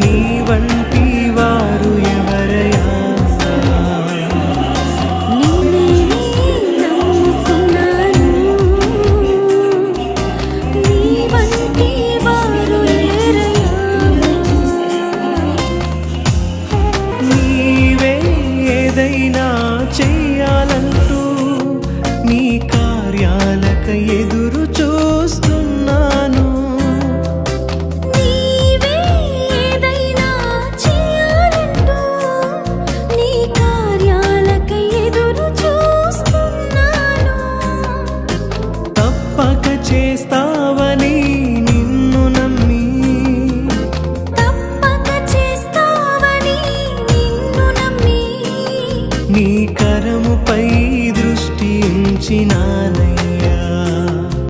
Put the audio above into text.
నీ వంటి వారు ఎవరయ్యా? నీవే ఏదైనా చెయ్యాలంటూ నీ కార్యాలక ఎదురు చూస్తున్నాను. తప్పక చేస్తావని నిన్ను నమ్మి నీ